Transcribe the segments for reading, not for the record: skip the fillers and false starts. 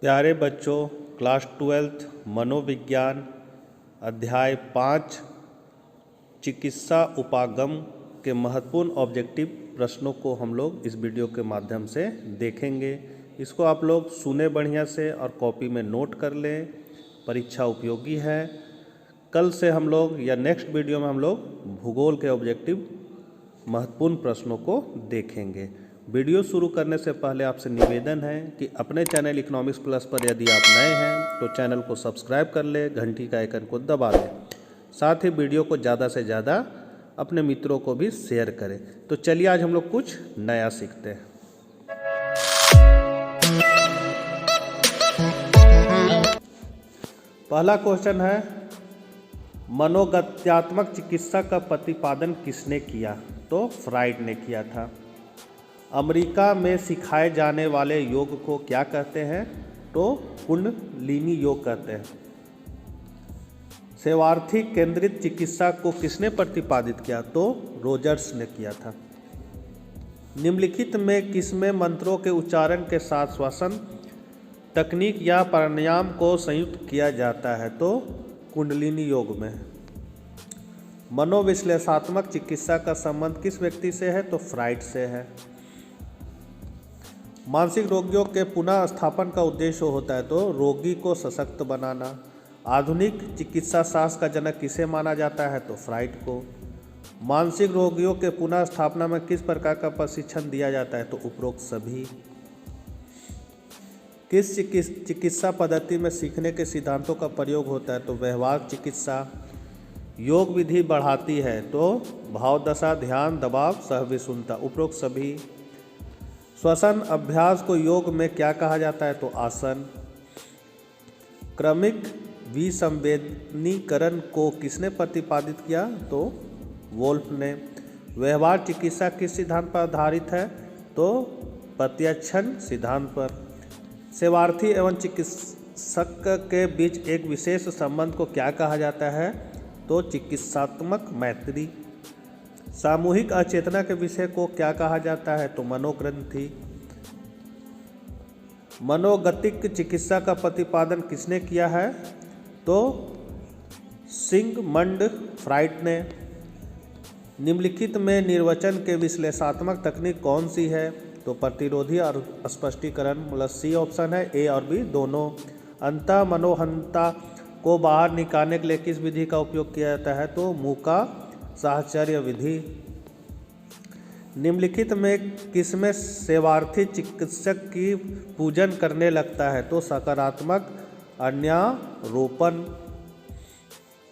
प्यारे बच्चों, क्लास 12 मनोविज्ञान अध्याय 5 चिकित्सा उपागम के महत्वपूर्ण ऑब्जेक्टिव प्रश्नों को हम लोग इस वीडियो के माध्यम से देखेंगे। इसको आप लोग सुने बढ़िया से और कॉपी में नोट कर लें, परीक्षा उपयोगी है। कल से हम लोग या नेक्स्ट वीडियो में हम लोग भूगोल के ऑब्जेक्टिव महत्वपूर्ण प्रश्नों को देखेंगे। वीडियो शुरू करने से पहले आपसे निवेदन है कि अपने चैनल इकोनॉमिक्स प्लस पर यदि आप नए हैं तो चैनल को सब्सक्राइब कर लें, घंटी का आइकन को दबा दें। साथ ही वीडियो को ज़्यादा से ज़्यादा अपने मित्रों को भी शेयर करें। तो चलिए आज हम लोग कुछ नया सीखते हैं। पहला क्वेश्चन है, मनोगत्यात्मक चिकित्सा का प्रतिपादन किसने किया? तो फ्राइड ने किया था। अमेरिका में सिखाए जाने वाले योग को क्या कहते हैं? तो कुंडलिनी योग कहते हैं। सेवार्थी केंद्रित चिकित्सा को किसने प्रतिपादित किया? तो रोजर्स ने किया था। निम्नलिखित में किसमें मंत्रों के उच्चारण के साथ श्वसन तकनीक या प्राणायाम को संयुक्त किया जाता है? तो कुंडलिनी योग में। मनोविश्लेषणात्मक चिकित्सा का संबंध किस व्यक्ति से है? तो फ्राइड से है। मानसिक रोगियों के पुनः स्थापन का उद्देश्य होता है तो रोगी को सशक्त बनाना। आधुनिक चिकित्सा शास्त्र का जनक किसे माना जाता है? तो फ्राइड को। मानसिक रोगियों के पुनः स्थापना में किस प्रकार का प्रशिक्षण दिया जाता है? तो उपरोक्त सभी। किस चिकित्सा पद्धति में सीखने के सिद्धांतों का प्रयोग होता है? तो व्यवहार चिकित्सा। योग विधि बढ़ाती है तो भावदशा, ध्यान, दबाव, सहविषुणता, उपरोक्त सभी। श्वसन अभ्यास को योग में क्या कहा जाता है? तो आसन। क्रमिक विसंवेदनीकरण को किसने प्रतिपादित किया? तो वोल्फ ने। व्यवहार चिकित्सा किस सिद्धांत पर आधारित है? तो प्रत्यक्षण सिद्धांत पर। सेवार्थी एवं चिकित्सक के बीच एक विशेष संबंध को क्या कहा जाता है? तो चिकित्सात्मक मैत्री। सामूहिक अचेतना के विषय को क्या कहा जाता है? तो मनोग्रंथि। मनोगतिक चिकित्सा का प्रतिपादन किसने किया है? तो सिगमंड फ्राइड ने। निम्नलिखित में निर्वचन के विश्लेषणात्मक तकनीक कौन सी है? तो प्रतिरोधी और स्पष्टीकरण। मतलब सी ऑप्शन है, ए और बी दोनों। अंतः मनोहंता को बाहर निकालने के लिए किस विधि का उपयोग किया जाता है? तो मूका साहचर्य विधि। निम्नलिखित में किसमें सेवार्थी चिकित्सक की पूजन करने लगता है? तो सकारात्मक अन्यारोपण।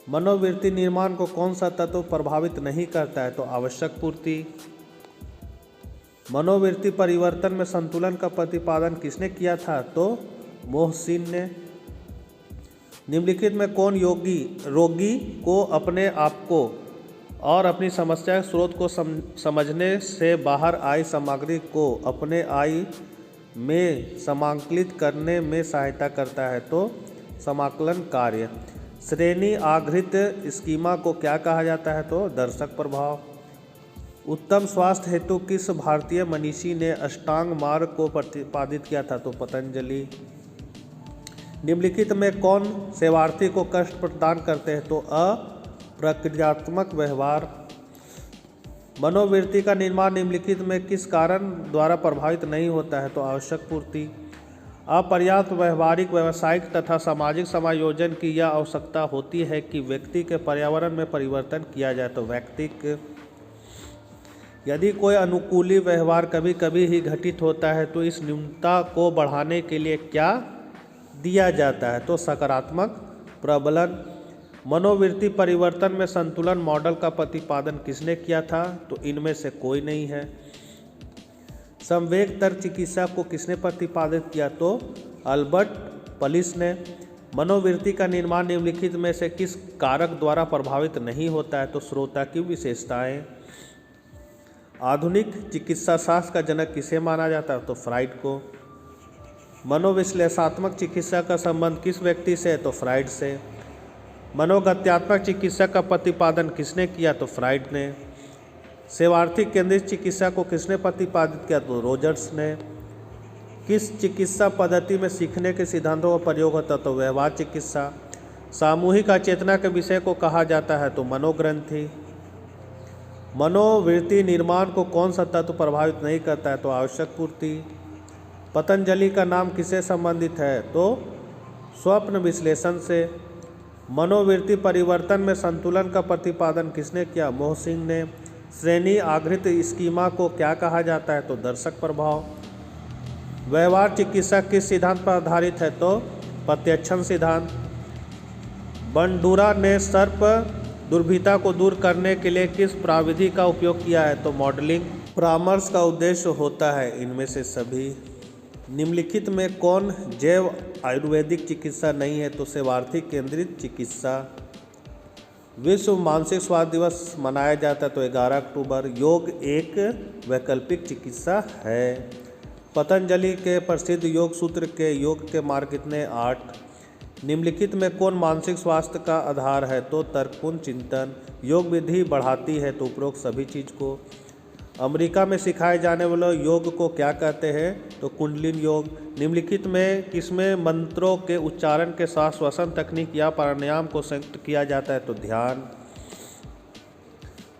मनोवृत्ति निर्माण को कौन सा तत्व प्रभावित नहीं करता है? तो आवश्यक पूर्ति। मनोवृत्ति परिवर्तन में संतुलन का प्रतिपादन किसने किया था? तो मोहसिन ने। निम्नलिखित में कौन रोगी को अपने आप को और अपनी समस्या के स्रोत को समझने से बाहर आई सामग्री को अपने आई में समाकलित करने में सहायता करता है? तो समाकलन कार्य। श्रेणी आधारित स्कीमा को क्या कहा जाता है? तो दर्शक प्रभाव। उत्तम स्वास्थ्य हेतु किस भारतीय मनीषी ने अष्टांग मार्ग को प्रतिपादित किया था? तो पतंजलि। निम्नलिखित में कौन सेवार्थी को कष्ट प्रदान करते हैं? तो अप्रक्रियात्मक व्यवहार। मनोवृत्ति का निर्माण निम्नलिखित में किस कारण द्वारा प्रभावित नहीं होता है? तो आवश्यक पूर्ति। अपर्याप्त व्यवहारिक, व्यावसायिक तथा सामाजिक समायोजन की यह आवश्यकता होती है कि व्यक्ति के पर्यावरण में परिवर्तन किया जाए। तो व्यक्तिक। यदि कोई अनुकूली व्यवहार कभी कभी ही घटित होता है तो इस न्यूनता को बढ़ाने के लिए क्या दिया जाता है? तो सकारात्मक प्रबलन। मनोवृत्ति परिवर्तन में संतुलन मॉडल का प्रतिपादन किसने किया था? तो इनमें से कोई नहीं है। संवेग तर्क चिकित्सा को किसने प्रतिपादित किया? तो अल्बर्ट पलिस ने। मनोवृत्ति का निर्माण निम्नलिखित में से किस कारक द्वारा प्रभावित नहीं होता है? तो श्रोता की विशेषताएं। आधुनिक चिकित्सा शास्त्र का जनक किसे माना जाता है? तो फ्राइड को। मनोविश्लेषणात्मक चिकित्सा का संबंध किस व्यक्ति से है? तो फ्राइड से। मनोगत्यात्मक चिकित्सा का प्रतिपादन किसने किया? तो फ्राइड ने। सेवार्थी केंद्रित चिकित्सा को किसने प्रतिपादित किया? तो रोजर्स ने। किस चिकित्सा पद्धति में सीखने के सिद्धांतों का प्रयोग होता है? तो व्यवहार चिकित्सा। सामूहिक अचेतना के विषय को कहा जाता है? तो मनोग्रंथि। मनोवृत्ति निर्माण को कौन सा तत्व प्रभावित नहीं करता है? तो आवश्यक पूर्ति। पतंजलि का नाम किससे संबंधित है? तो स्वप्न विश्लेषण से। मनोवृत्ति परिवर्तन में संतुलन का प्रतिपादन किसने किया? मोहसिंह ने। श्रेणी आधारित स्कीमा को क्या कहा जाता है? तो दर्शक प्रभाव। व्यवहार चिकित्सा किस सिद्धांत पर आधारित है? तो प्रत्यक्षण सिद्धांत। बंडूरा ने सर्प दुर्भिता को दूर करने के लिए किस प्राविधि का उपयोग किया है? तो मॉडलिंग। परामर्श का उद्देश्य होता है इनमें से सभी। निम्नलिखित में कौन जैव आयुर्वेदिक चिकित्सा नहीं है? तो सेवार्थी केंद्रित चिकित्सा। विश्व मानसिक स्वास्थ्य दिवस मनाया जाता है? तो 11 अक्टूबर। योग एक वैकल्पिक चिकित्सा है। पतंजलि के प्रसिद्ध योग सूत्र के योग के मार्ग कितने? 8। निम्नलिखित में कौन मानसिक स्वास्थ्य का आधार है? तो तर्कपूर्ण चिंतन। योग विधि बढ़ाती है? तो उपरोक्त सभी चीज़ को। अमेरिका में सिखाए जाने वाले योग को क्या कहते हैं? तो कुंडलिनी योग। निम्नलिखित में किसमें मंत्रों के उच्चारण के साथ श्वसन तकनीक या प्राणायाम को संयुक्त किया जाता है? तो ध्यान।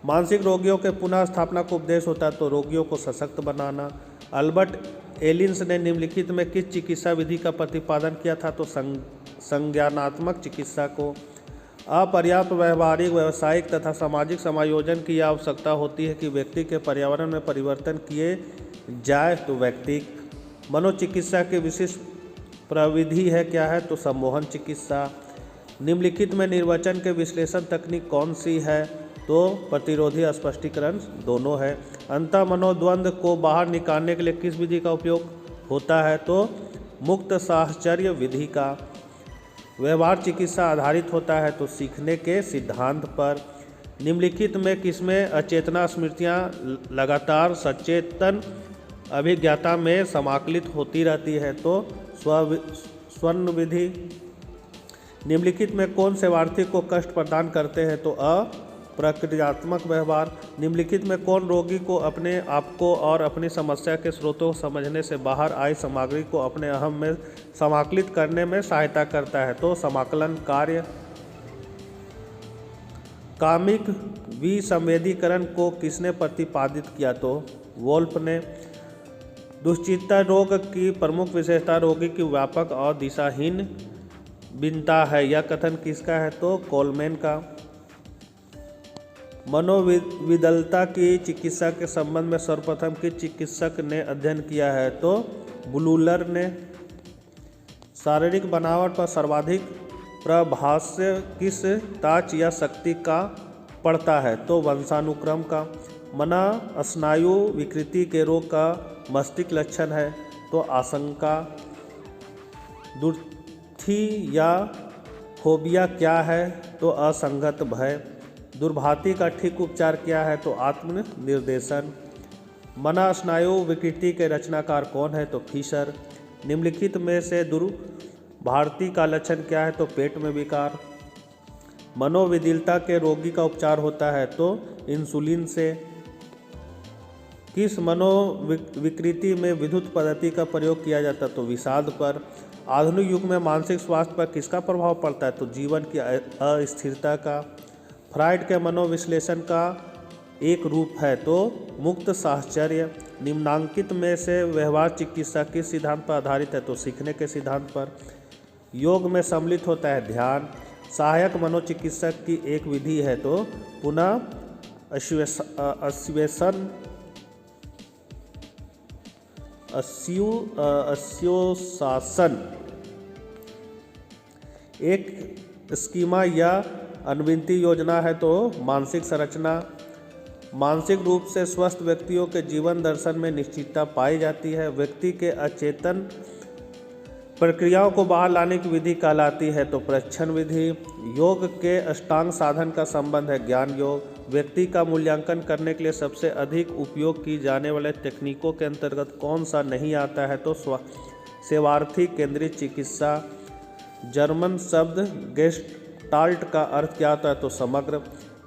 मानसिक रोगियों के पुनः स्थापना का उपदेश होता है? तो रोगियों को सशक्त बनाना। अल्बर्ट एलिस ने निम्नलिखित में किस चिकित्सा विधि का प्रतिपादन किया था? तो संज्ञानात्मक चिकित्सा को। अपर्याप्त व्यवहारिक, व्यावसायिक तथा सामाजिक समायोजन की आवश्यकता होती है कि व्यक्ति के पर्यावरण में परिवर्तन किए जाए? तो व्यक्तिक। मनोचिकित्सा की विशिष्ट प्रविधि है क्या है? तो सम्मोहन चिकित्सा। निम्नलिखित में निर्वचन के विश्लेषण तकनीक कौन सी है? तो प्रतिरोधी स्पष्टीकरण दोनों है। अंतः मनोद्वंद को बाहर निकालने के लिए किस विधि का उपयोग होता है? तो मुक्त साहचर्य विधि का। व्यवहार चिकित्सा आधारित होता है? तो सीखने के सिद्धांत पर। निम्नलिखित में किसमें अचेतना स्मृतियाँ लगातार सचेतन अभिज्ञता में समाकलित होती रहती है? तो स्वर्ण विधि। निम्नलिखित में कौन सेवार्थी को कष्ट प्रदान करते हैं? तो अप्रक्रियात्मक व्यवहार। निम्नलिखित में कौन रोगी को अपने आप को और अपनी समस्या के स्रोतों को समझने से बाहर आई सामग्री को अपने अहम में समाकलित करने में सहायता करता है? तो समाकलन कार्य। कामिक विसंवेदीकरण को किसने प्रतिपादित किया? तो वोल्फ ने। दुश्चिंता रोग की प्रमुख विशेषता रोगी की व्यापक और दिशाहीन भिन्नता है। यह कथन किसका है? तो कोलमैन का। मनोविदलता की चिकित्सा के संबंध में सर्वप्रथम किस चिकित्सक ने अध्ययन किया है? तो ब्लूलर ने। शारीरिक बनावट पर सर्वाधिक प्रभाष्य किस ताच या शक्ति का पड़ता है? तो वंशानुक्रम का। मना स्नायु विकृति के रोग का मस्तिष्क लक्षण है? तो आशंका। दुर्थि या फोबिया क्या है? तो असंगत भय। दुर्भाति का ठीक उपचार क्या है? तो आत्मनिर्देशन। मना स्नायु विकृति के रचनाकार कौन है? तो फिशर। निम्नलिखित में से दुर्भाति का लक्षण क्या है? तो पेट में विकार। मनोविदिलता के रोगी का उपचार होता है? तो इंसुलिन से। किस मनोविकृति में विद्युत पद्धति का प्रयोग किया जाता है? तो विषाद पर। आधुनिक युग में मानसिक स्वास्थ्य पर किसका प्रभाव पड़ता है? तो जीवन की अस्थिरता का। फ्राइड के मनोविश्लेषण का एक रूप है? तो मुक्त साहचर्य। निम्नांकित में से व्यवहार चिकित्सा किस सिद्धांत पर आधारित है? तो सीखने के सिद्धांत पर। योग में सम्मिलित होता है ध्यान। सहायक मनोचिकित्सक की एक विधि है? तो पुनः अस्योशासन। एक स्कीमा या अनुवृत्ति योजना है? तो मानसिक संरचना। मानसिक रूप से स्वस्थ व्यक्तियों के जीवन दर्शन में निश्चितता पाई जाती है। व्यक्ति के अचेतन प्रक्रियाओं को बाहर लाने की विधि कहलाती है? तो प्रशिक्षण विधि। योग के अष्टांग साधन का संबंध है ज्ञान योग। व्यक्ति का मूल्यांकन करने के लिए सबसे अधिक उपयोग की जाने वाले तकनीकों के अंतर्गत कौन सा नहीं आता है? तो सेवार्थी केंद्रित चिकित्सा। जर्मन शब्द गेस्टाल्ट का अर्थ क्या होता है? तो समग्र।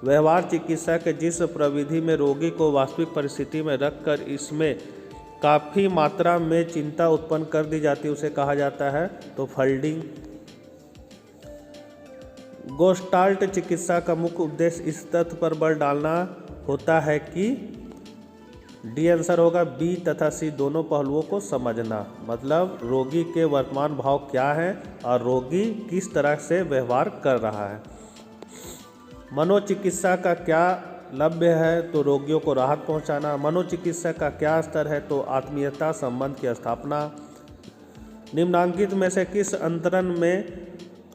व्यवहार चिकित्सा के जिस प्रविधि में रोगी को वास्तविक परिस्थिति में रखकर इसमें काफ़ी मात्रा में चिंता उत्पन्न कर दी जाती है उसे कहा जाता है तो फल्डिंग। गेस्टाल्ट चिकित्सा का मुख्य उद्देश्य इस तथ्य पर बल डालना होता है कि डी आंसर होगा बी तथा सी दोनों पहलुओं को समझना, मतलब रोगी के वर्तमान भाव क्या है और रोगी किस तरह से व्यवहार कर रहा है। मनोचिकित्सा का क्या लक्ष्य है तो रोगियों को राहत पहुंचाना। मनोचिकित्सा का क्या स्तर है तो आत्मीयता संबंध की स्थापना। निम्नांकित में से किस अंतरण में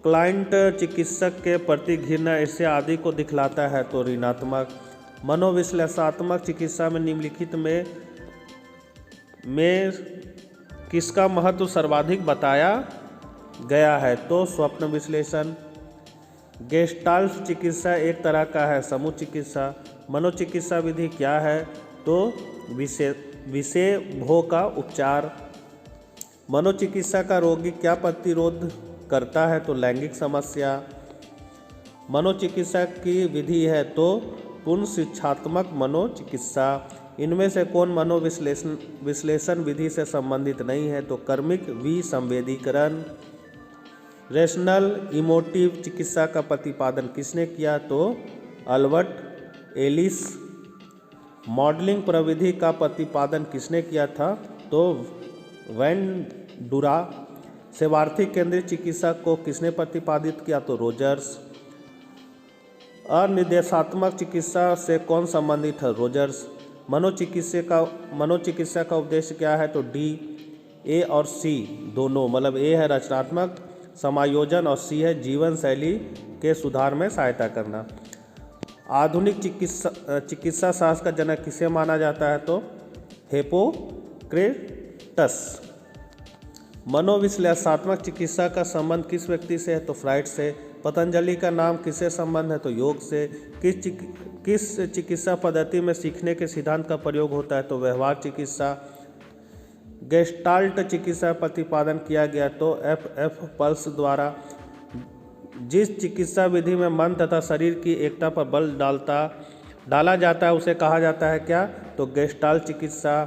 क्लाइंट चिकित्सक के प्रति घृणा ईर्ष्या आदि को दिखलाता है तो ऋणात्मक। मनोविश्लेषणात्मक चिकित्सा में निम्नलिखित में किसका महत्व सर्वाधिक बताया गया है तो स्वप्न विश्लेषण। गेस्टाल्ट चिकित्सा एक तरह का है समूह चिकित्सा। मनोचिकित्सा विधि क्या है तो विषय भोग का उपचार। मनोचिकित्सा का रोगी क्या प्रतिरोध करता है तो लैंगिक समस्या। मनोचिकित्सा की विधि है तो पूर्ण शिक्षात्मक मनोचिकित्सा। इनमें से कौन मनोविश्लेषण विधि से संबंधित नहीं है तो कर्मिक विसंवेदीकरण। रेशनल इमोटिव चिकित्सा का प्रतिपादन किसने किया तो अल्बर्ट एलिस। मॉडलिंग प्रविधि का प्रतिपादन किसने किया था तो वेंडुरा। सेवार्थी केंद्रित चिकित्सा को किसने प्रतिपादित किया तो रोजर्स। अनिर्देशात्मक चिकित्सा से कौन संबंधित है रोजर्स। मनोचिकित्सा का उद्देश्य क्या है तो डी, ए और सी दोनों, मतलब ए है रचनात्मक समायोजन और सी है जीवन शैली के सुधार में सहायता करना। आधुनिक चिकित्सा शास्त्र का जनक किसे माना जाता है तो हिप्पोक्रेटस। मनोविश्लेषणात्मक चिकित्सा का संबंध किस व्यक्ति से है तो फ्राइड से। पतंजलि का नाम किससे संबंध है तो योग से। किस चिकित्सा पद्धति में सीखने के सिद्धांत का प्रयोग होता है तो व्यवहार चिकित्सा। गेस्टाल्ट चिकित्सा प्रतिपादन किया गया तो एफ पल्स द्वारा। जिस चिकित्सा विधि में मन तथा शरीर की एकता पर बल डाला जाता है उसे कहा जाता है क्या तो गेस्टाल्ट चिकित्सा।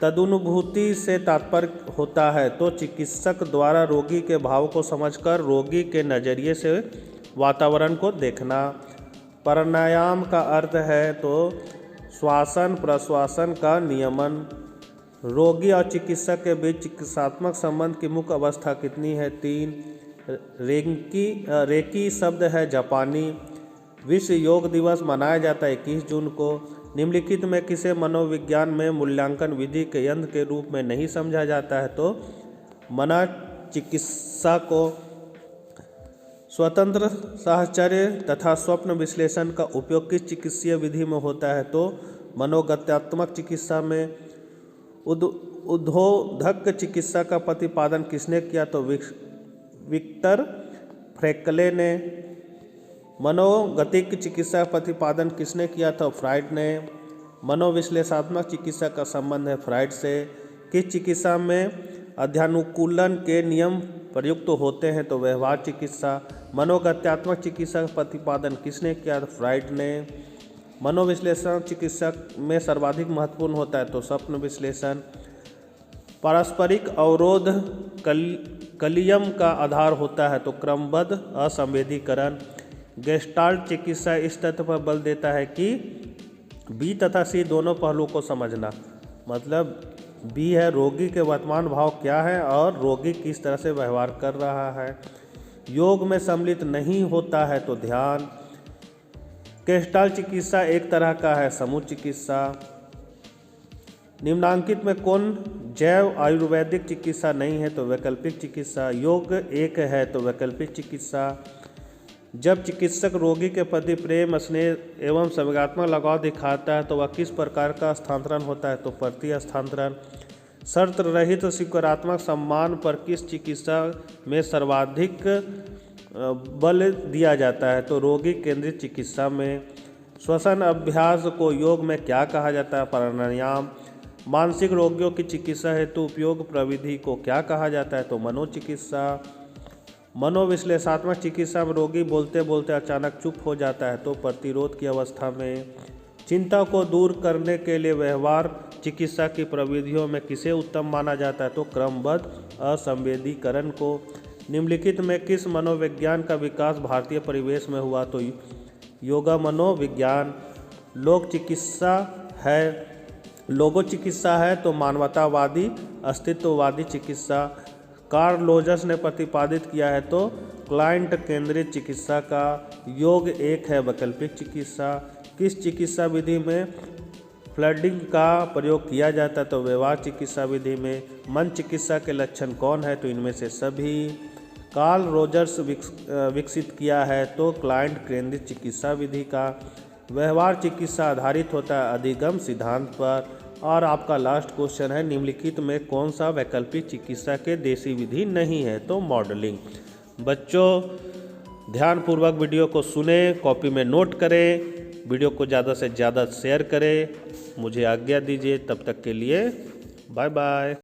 तदनुभूति से तात्पर्य होता है तो चिकित्सक द्वारा रोगी के भाव को समझकर रोगी के नज़रिए से वातावरण को देखना। प्राणायाम का अर्थ है तो श्वासन प्रश्वासन का नियमन। रोगी और चिकित्सक के बीच चिकित्सात्मक संबंध की मुख्य अवस्था कितनी है 3। रेकी शब्द है जापानी। विश्व योग दिवस मनाया जाता है 21 जून को। निम्नलिखित में किसे मनोविज्ञान में मूल्यांकन विधि के यंत्र के रूप में नहीं समझा जाता है तो मनोचिकित्सा को। स्वतंत्र साहचर्य तथा स्वप्न विश्लेषण का उपयोग किस चिकित्सीय विधि में होता है तो मनोगत्यात्मक चिकित्सा में। उद्बोधक चिकित्सा का प्रतिपादन किसने किया तो विक्टर फ्रैंकल ने। मनोगतिक चिकित्सा का प्रतिपादन किसने किया था फ्राइड ने। मनोविश्लेषणात्मक चिकित्सा का संबंध है फ्राइड से। किस चिकित्सा में अध्यानुकूलन के नियम प्रयुक्त होते हैं तो व्यवहार चिकित्सा। मनोगत्यात्मक चिकित्सा का प्रतिपादन किसने किया फ्राइड ने। मनोविश्लेषण चिकित्सा में सर्वाधिक महत्वपूर्ण होता है तो स्वप्न विश्लेषण। पारस्परिक अवरोध कलियम का आधार होता है तो क्रमबद्ध असंवेदीकरण। गेस्टाल्ट चिकित्सा इस तथ्य पर बल देता है कि बी तथा सी दोनों पहलुओं को समझना, मतलब बी है रोगी के वर्तमान भाव क्या है और रोगी किस तरह से व्यवहार कर रहा है। योग में सम्मिलित नहीं होता है तो ध्यान। गेस्टाल्ट चिकित्सा एक तरह का है समूह चिकित्सा। निम्नांकित में कौन जैव आयुर्वेदिक चिकित्सा नहीं है तो वैकल्पिक चिकित्सा। योग एक है तो वैकल्पिक चिकित्सा। जब चिकित्सक रोगी के प्रति प्रेम स्नेह एवं संवेगात्मक लगाव दिखाता है तो वह किस प्रकार का स्थानांतरण होता है तो प्रति स्थानांतरण। शर्त रहित स्वीकारात्मक सम्मान पर किस चिकित्सा में सर्वाधिक बल दिया जाता है तो रोगी केंद्रित चिकित्सा में। श्वसन अभ्यास को योग में क्या कहा जाता है प्राणायाम। मानसिक रोगियों की चिकित्सा हेतु उपयोग प्रविधि को क्या कहा जाता है तो मनोचिकित्सा। मनोविश्लेषणात्मक चिकित्सा में रोगी बोलते बोलते अचानक चुप हो जाता है तो प्रतिरोध की अवस्था में। चिंता को दूर करने के लिए व्यवहार चिकित्सा की प्रविधियों में किसे उत्तम माना जाता है? तो क्रमबद्ध असंवेदीकरण को। निम्नलिखित में किस मनोविज्ञान का विकास भारतीय परिवेश में हुआ? तो योगा मनोविज्ञान। लोक चिकित्सा है, लोगो चिकित्सा है तो मानवतावादी अस्तित्ववादी चिकित्सा। कार्ल रोजर्स ने प्रतिपादित किया है तो क्लाइंट केंद्रित चिकित्सा का। योग एक है वैकल्पिक चिकित्सा। किस चिकित्सा विधि में फ्लडिंग का प्रयोग किया जाता है? तो व्यवहार चिकित्सा विधि में। मन चिकित्सा के लक्षण कौन है? तो इनमें से सभी। कार्ल रोजर्स विकसित किया है तो क्लाइंट केंद्रित चिकित्सा विधि का। व्यवहार चिकित्सा आधारित होता है अधिगम सिद्धांत पर। और आपका लास्ट क्वेश्चन है, निम्नलिखित में कौन सा वैकल्पिक चिकित्सा के देसी विधि नहीं है? तो मॉडलिंग। बच्चों ध्यानपूर्वक वीडियो को सुने, कॉपी में नोट करें, वीडियो को ज़्यादा से ज़्यादा शेयर करें। मुझे आज्ञा दीजिए, तब तक के लिए बाय बाय।